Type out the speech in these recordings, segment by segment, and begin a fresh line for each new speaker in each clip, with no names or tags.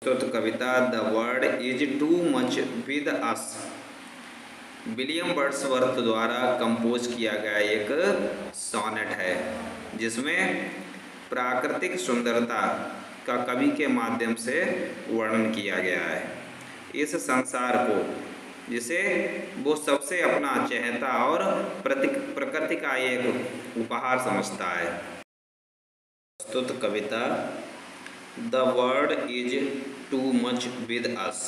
प्रस्तुत कविता the world is too much with us William Wordsworth द्वारा कंपोज किया गया एक सोनेट है, जिसमें प्राकृतिक सुंदरता का कवि के माध्यम से वर्णन किया गया है। इस संसार को, जिसे वो सबसे अपना चहेता और प्रकृति का एक उपहार समझता है। प्रस्तुत कविता the world is too much with us.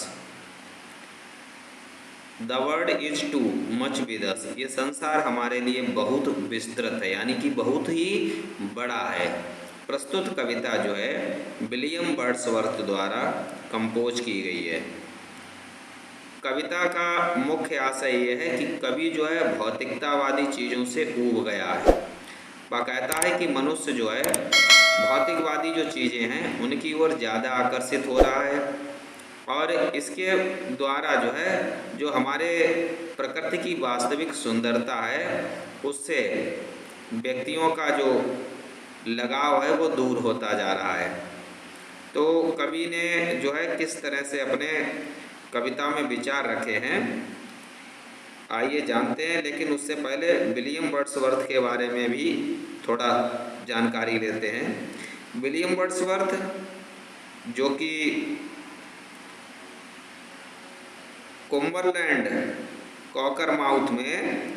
The world is too much with us, ये संसार हमारे लिए बहुत विस्तृत है, यानी कि बहुत ही बड़ा है। प्रस्तुत कविता जो है विलियम वर्ड्सवर्थ द्वारा कंपोज की गई है। कविता का मुख्य आशय यह है कि कवि जो है भौतिकतावादी चीज़ों से ऊब गया है। वह कहता है कि मनुष्य जो है भौतिकवादी जो चीज़ें हैं उनकी ओर ज़्यादा आकर्षित हो रहा है, और इसके द्वारा जो है जो हमारे प्रकृति की वास्तविक सुंदरता है उससे व्यक्तियों का जो लगाव है वो दूर होता जा रहा है। तो कवि ने जो है किस तरह से अपने कविता में विचार रखे हैं आइए जानते हैं, लेकिन उससे पहले विलियम वर्ड्सवर्थ के बारे में भी थोड़ा जानकारी लेते हैं। विलियम वर्ड्सवर्थ जो कि कुंबरलैंड कॉकरमाउथ में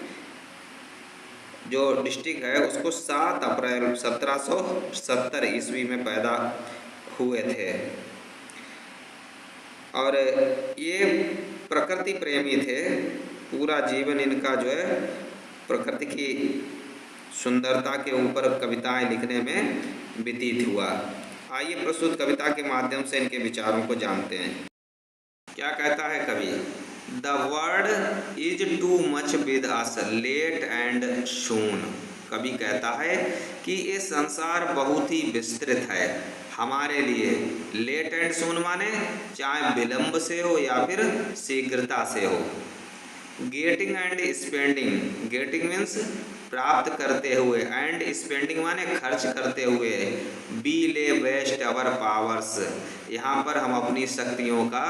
जो डिस्ट्रिक्ट है उसको 7 अप्रैल 1770 ईस्वी में पैदा हुए थे, और ये प्रकृति प्रेमी थे। पूरा जीवन इनका जो है प्रकृति की सुंदरता के ऊपर कविताएं लिखने में व्यतीत हुआ। आइए प्रस्तुत कविता के माध्यम से इनके विचारों को जानते हैं। क्या कहता है कवि? The world is too much with us late and soon. कवि कहता है कि ये संसार बहुत ही विस्तृत है हमारे लिए। लेट एंड सून माने चाहे विलंब से हो या फिर शीघ्रता से हो। Getting and spending, getting means प्राप्त करते हुए, एंड स्पेंडिंग माने खर्च करते हुए। बी ले वेस्ट अवर पावर्स, यहाँ पर हम अपनी शक्तियों का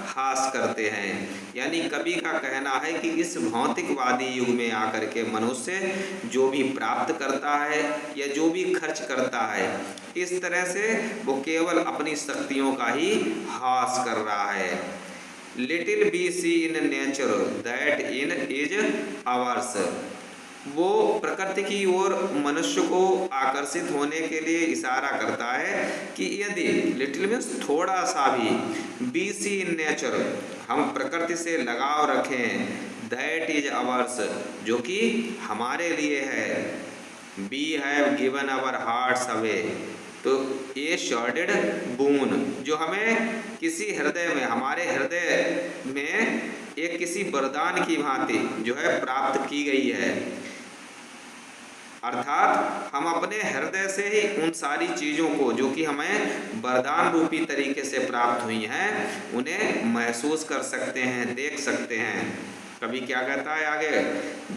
हास करते हैं। यानी कवि का कहना है कि इस भौतिकवादी युग में आकर के मनुष्य जो भी प्राप्त करता है या जो भी खर्च करता है, इस तरह से वो केवल अपनी शक्तियों का ही हास कर रहा है। Little we see in nature that in is ours, वो प्रकृति की ओर मनुष्य को आकर्षित होने के लिए इशारा करता है कि यदि लिटिल मीन्स थोड़ा सा भी, बी सी इन नेचर हम प्रकृति से लगाव रखें, दैट इज आवर्स जो कि हमारे लिए है। We have given our hearts away, तो ये शॉर्टेड बून जो हमें किसी हृदय में, हमारे हृदय में एक किसी वरदान की भांति जो है प्राप्त की गई है। अर्थात हम अपने हृदय से ही उन सारी चीज़ों को जो कि हमें वरदान रूपी तरीके से प्राप्त हुई हैं उन्हें महसूस कर सकते हैं, देख सकते हैं। कभी क्या कहता है आगे?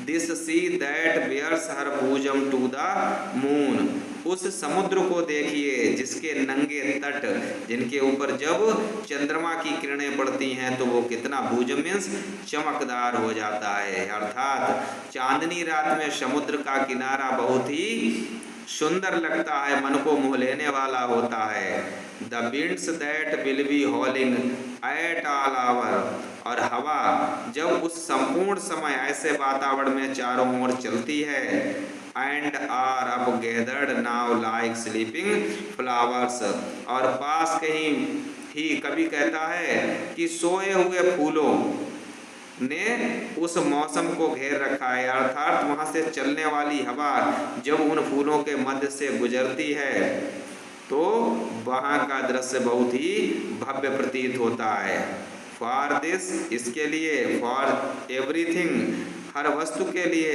This sea that bares her bosom to the moon, उस समुद्र को देखिए जिसके नंगे तट, जिनके ऊपर जब चंद्रमा की किरणें पड़ती हैं तो वो कितना, बूजम मीन्स चमकदार हो जाता है। अर्थात चांदनी रात में समुद्र का किनारा बहुत ही सुंदर लगता है, मन को मोह लेने वाला होता है। The winds that will be howling at all hours, और हवा जब उस संपूर्ण समय ऐसे वातावरण में चारों ओर चलती है, and are up gathered now like sleeping flowers, और पास कहीं ही कवि कहता है कि सोए हुए फूलों ने उस मौसम को घेर रखा है। अर्थात वहाँ से चलने वाली हवा जब उन फूलों के मध्य से गुजरती है तो वहाँ का दृश्य बहुत ही भव्य प्रतीत होता है। फॉर दिस, इसके लिए, फॉर एवरीथिंग, हर वस्तु के लिए,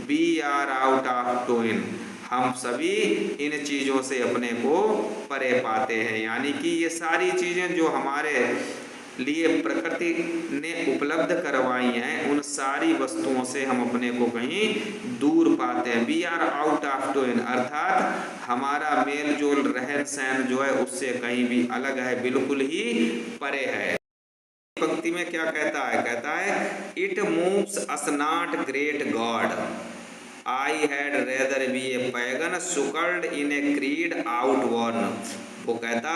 वी आर आउट ऑफ टूइन, हम सभी इन चीज़ों से अपने को परे पाते हैं। यानी कि ये सारी चीज़ें जो हमारे लिए प्रकृति ने उपलब्ध करवाई हैं, उन सारी वस्तुओं से हम अपने को कहीं दूर पाते हैं। We are out of tune, अर्थात हमारा मेल जोल रहन सहन जो है उससे कहीं भी अलग है, बिल्कुल ही परे है। पंक्ति में क्या कहता है? कहता है it moves us not great God, I had rather be a pagan suckled in a creed outworn. वो कहता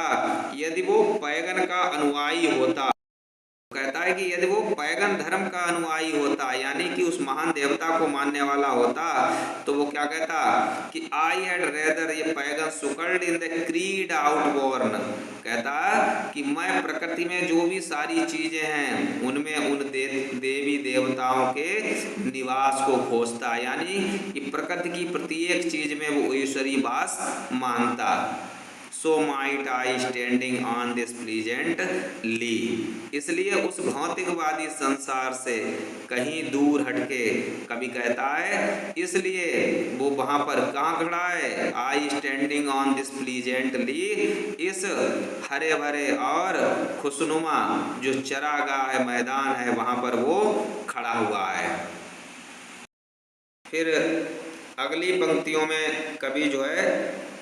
यदि वो पैगन का अनुयायी होता, कहता है कि यदि वो पैगन धर्म का अनुयायी होता, यानी कि उस महान देवता को मानने वाला होता, तो वो क्या कहता कि आई हैड रेदर ये pagan suckled in the creed आउटबोर्न, कहता कि मैं प्रकृति में जो भी सारी चीजें हैं उनमें उन देवी देवताओं के निवास को खोजता, यानी कि प्रकृति की प्रत्येक चीज में वो ईश्वरीय वास मानता। So might I standing on this pleasant lee, इसलिए उस भौतिकवादी संसार से कहीं दूर हटके कभी कहता है, इसलिए वो वहां पर कहाँ खड़ा है? I standing on this pleasant lee, इस हरे भरे और खुशनुमा जो चरागाह है, मैदान है, वहां पर वो खड़ा हुआ है। फिर अगली पंक्तियों में कवि जो है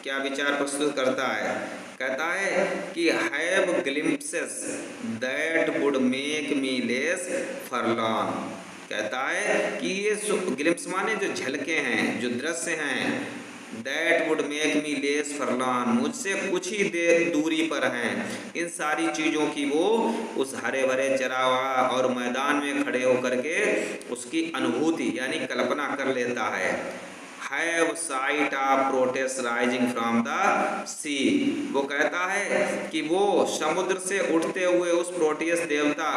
क्या विचार प्रस्तुत करता है? कहता है कि have glimpses that would make me less forlorn, कहता है कि ये ग्लिम्प्स माने जो झलके हैं, जो दृश्य हैं, that would make me less forlorn, मुझसे कुछ ही देर दूरी पर हैं, इन सारी चीज़ों की वो उस हरे भरे चरागाह और मैदान में खड़े होकर के उसकी अनुभूति यानी कल्पना कर लेता है। Have sight of Proteus rising from the sea, वो कहता है कि वो समुद्र से उठते हुए उस प्रोटियस देवता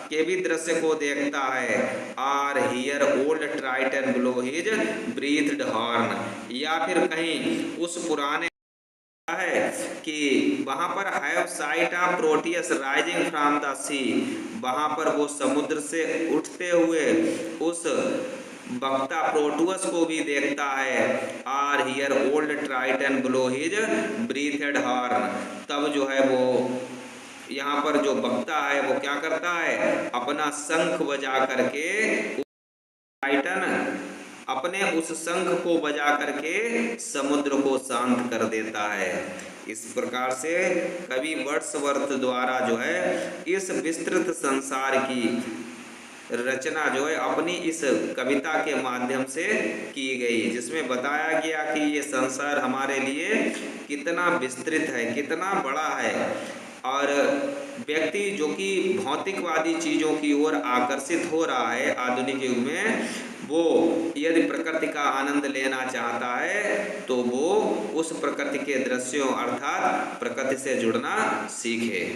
के भी दृश्य को देखता है। Or hear old Triton blow his wreathed horn, या फिर कहीं उस पुराने है कि वहां पर have sight of Proteus rising from the sea, वहां पर वो समुद्र से उठते हुए उस वक्ता प्रोटुअस को भी देखता है। Or hear old Triton blow his wreathed horn, तब जो है वो यहाँ पर जो वक्ता है वो क्या करता है? अपना शंख बजा करके, ट्राइटन अपने उस शंख को बजा करके समुद्र को शांत कर देता है। इस प्रकार से कवि वर्ड्सवर्थ द्वारा जो है इस विस्तृत संसार की रचना जो है अपनी इस कविता के माध्यम से की गई, जिसमें बताया गया कि ये संसार हमारे लिए कितना विस्तृत है, कितना बड़ा है, और व्यक्ति जो कि भौतिकवादी चीज़ों की ओर आकर्षित हो रहा है आधुनिक युग में, वो यदि प्रकृति का आनंद लेना चाहता है तो वो उस प्रकृति के दृश्यों अर्थात प्रकृति से जुड़ना सीखे।